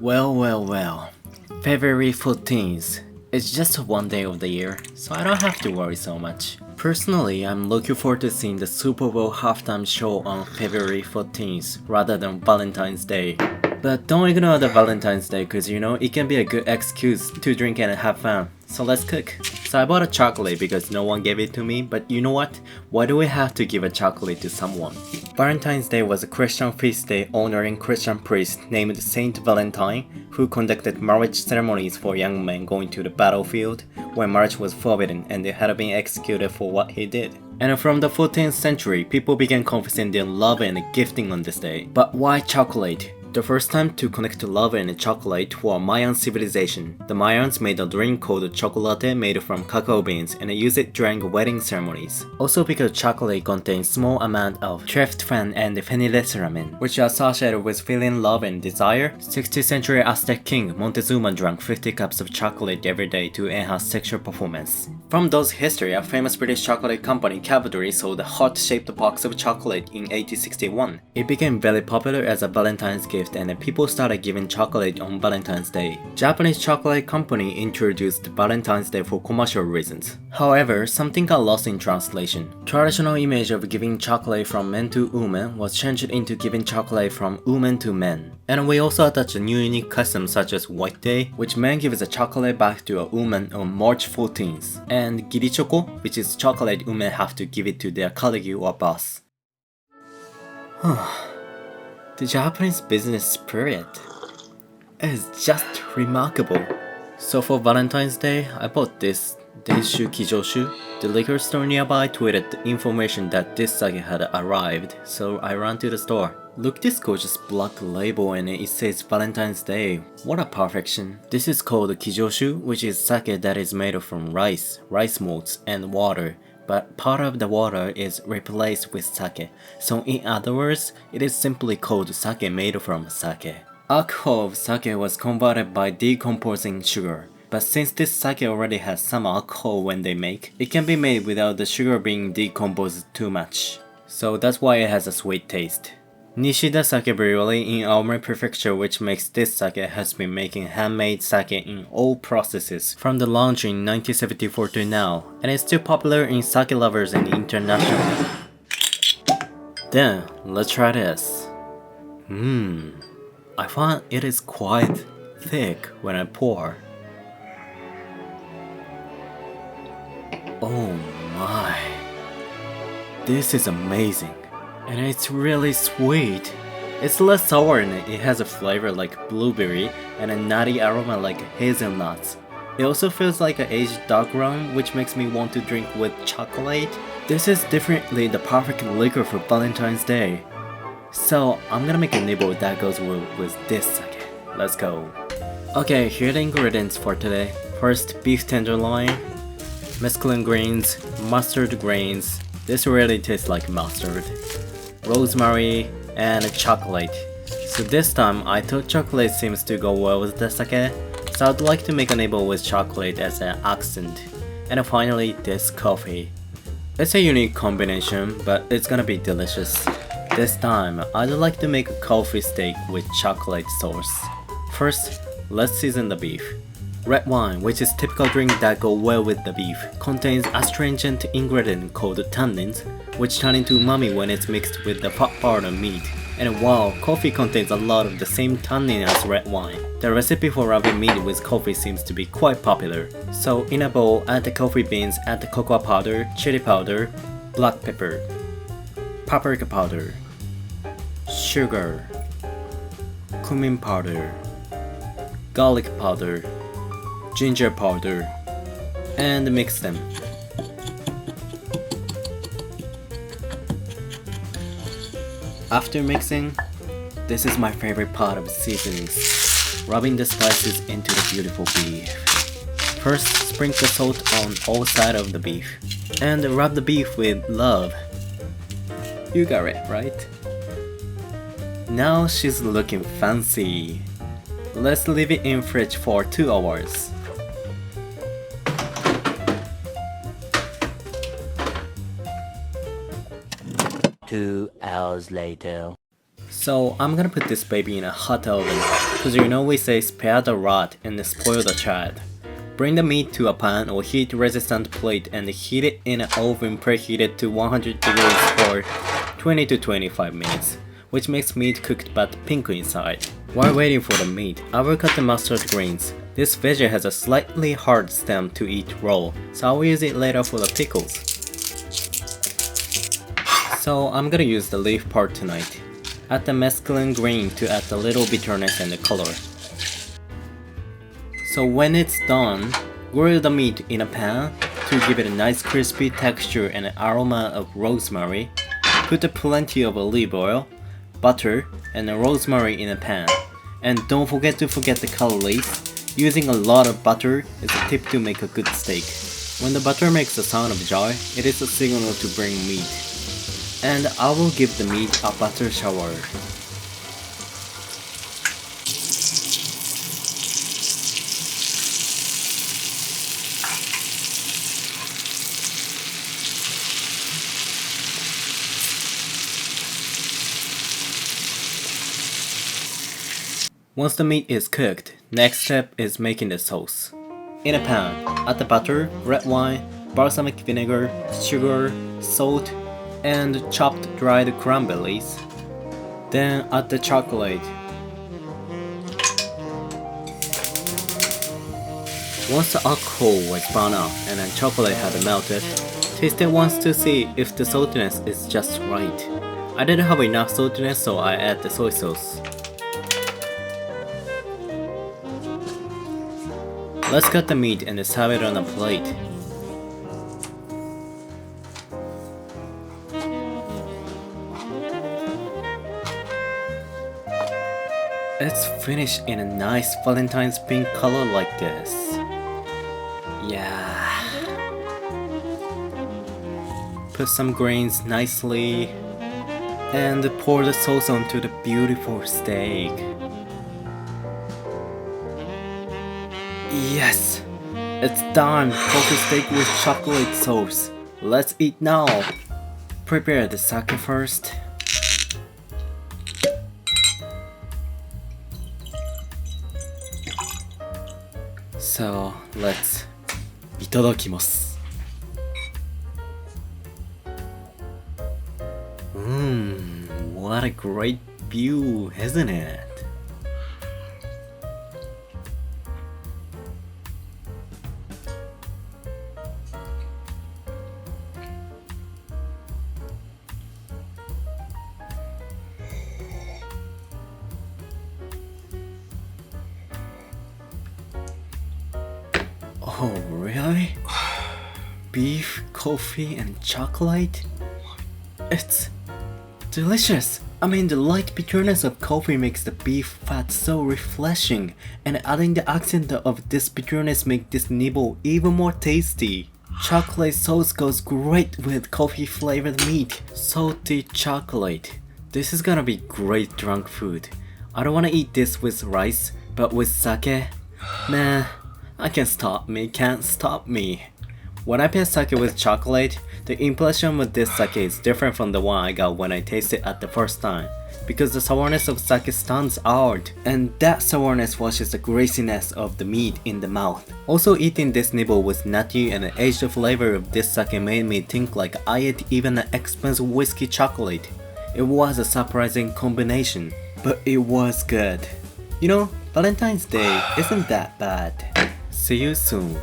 Well. February 14th. It's just one day of the year, so I don't have to worry so much. Personally, I'm looking forward to seeing the Super Bowl halftime show on February 14th rather than Valentine's Day. But don't ignore the Valentine's Day cause it can be a good excuse to drink and have fun. So let's cook. So I bought a chocolate because no one gave it to me, but you know what? Why do we have to give a chocolate to someone? Valentine's Day was a Christian feast day honoring Christian priest named Saint Valentine, who conducted marriage ceremonies for young men going to the battlefield when marriage was forbidden and they had been executed for what he did. And from the 14th century, people began confessing their love and gifting on this day. But why chocolate? The first time to connect love and chocolate were Mayan civilization. The Mayans made a drink called chocolate made from cacao beans and used it during wedding ceremonies. Also because chocolate contains small amount of tryptophan and phenylethylamine, which are associated with feeling love and desire, 16th century Aztec king Montezuma drank 50 cups of chocolate every day to enhance sexual performance. From those history, a famous British chocolate company Cadbury sold a heart-shaped box of chocolate in 1861. It became very popular as a Valentine's gift and people started giving chocolate on Valentine's Day. Japanese chocolate company introduced Valentine's Day for commercial reasons. However, something got lost in translation. Traditional image of giving chocolate from men to women was changed into giving chocolate from women to men. And we also attach a new unique custom such as White Day, which man gives a chocolate back to a woman on March 14th. And Girichoko, which is chocolate women have to give it to their colleague or boss. The Japanese business spirit is just remarkable. So for Valentine's Day, I bought this Denshu Kijoshu. The liquor store nearby tweeted the information that this sake had arrived, so I ran to the store. Look this gorgeous black label and it says Valentine's Day. What a perfection. This is called Kijoshu, which is sake that is made from rice malts, and water. But part of the water is replaced with sake, so in other words, it is simply called sake made from sake. Alcohol of sake was converted by decomposing sugar, but since this sake already has some alcohol when they make, it can be made without the sugar being decomposed too much. So that's why it has a sweet taste. Nishida Sake Brewery in Aomori Prefecture, which makes this sake, has been making handmade sake in all processes from the launch in 1974 to now, and is still popular in sake lovers and internationally. Then, let's try this. I find it is quite thick when I pour. Oh my. This is amazing. And it's really sweet. It's less sour and it has a flavor like blueberry and a nutty aroma like hazelnuts. It also feels like an aged dark rum, which makes me want to drink with chocolate. This is definitely the perfect liquor for Valentine's Day. So I'm gonna make a nibble that goes with this sake. Let's go. Okay, here are the ingredients for today. First, beef tenderloin, mesclun grains, mustard grains. This really tastes like mustard. Rosemary, and chocolate. So this time I thought chocolate seems to go well with the sake, so I'd like to make a nibble with chocolate as an accent. And finally this coffee. It's a unique combination, but it's gonna be delicious. This time I'd like to make a coffee steak with chocolate sauce. First, let's season the beef. Red wine, which is typical drink that go well with the beef, contains astringent ingredient called tannins, which turn into umami when it's mixed with the pot part of meat. And while coffee contains a lot of the same tannin as red wine, the recipe for rubbing meat with coffee seems to be quite popular. So in a bowl, add the coffee beans, add the cocoa powder, chili powder, black pepper, paprika powder, sugar, cumin powder, garlic powder, ginger powder, and mix them. After mixing, this is my favorite part of seasonings, rubbing the spices into the beautiful beef. First, sprinkle salt on all sides of the beef, and rub the beef with love. You got it, right? Now she's looking fancy. Let's leave it in fridge for 2 hours. 2 hours later. So I'm gonna put this baby in a hot oven, cause you know we say spare the rod and spoil the child. Bring the meat to a pan or heat resistant plate and heat it in an oven preheated to 100 degrees for 20 to 25 minutes, which makes meat cooked but pink inside. While waiting for the meat, I will cut the mustard greens. This veggie has a slightly hard stem to eat raw, so I will use it later for the pickles. So I'm gonna use the leaf part tonight. Add the mesclun green to add a little bitterness and the color. So when it's done, grill the meat in a pan to give it a nice crispy texture and an aroma of rosemary. Put plenty of olive oil, butter, and rosemary in a pan. And don't forget the calories. Using a lot of butter is a tip to make a good steak. When the butter makes a sound of joy, it is a signal to bring meat. And I will give the meat a butter shower. Once the meat is cooked, next step is making the sauce. In a pan, add the butter, red wine, balsamic vinegar, sugar, salt, and chopped dried cranberries. Then add the chocolate. Once the alcohol was burned off and the chocolate had melted, taste it once to see if the saltiness is just right. I didn't have enough saltiness, so I add the soy sauce. Let's cut the meat and serve it on a plate. It's finished in a nice Valentine's pink color like this. Yeah. Put some grains nicely and pour the sauce onto the beautiful steak. Yes! It's done! Coffee steak with chocolate sauce. Let's eat now! Prepare the sake first. So, let's... いただきます。What a great view, isn't it? Oh, really? Beef, coffee, and chocolate? It's delicious! I mean, the light bitterness of coffee makes the beef fat so refreshing, and adding the accent of this bitterness makes this nibble even more tasty. Chocolate sauce goes great with coffee flavored meat. Salty chocolate. This is gonna be great drunk food. I don't wanna eat this with rice, but with sake? Nah. Can't stop me. When I pair sake with chocolate, the impression with this sake is different from the one I got when I tasted it at the first time, because the sourness of sake stands out, and that sourness washes the greasiness of the meat in the mouth. Also, eating this nibble with nutty and the aged flavor of this sake made me think like I ate even an expensive whiskey chocolate. It was a surprising combination, but it was good. You know, Valentine's Day isn't that bad. See you soon.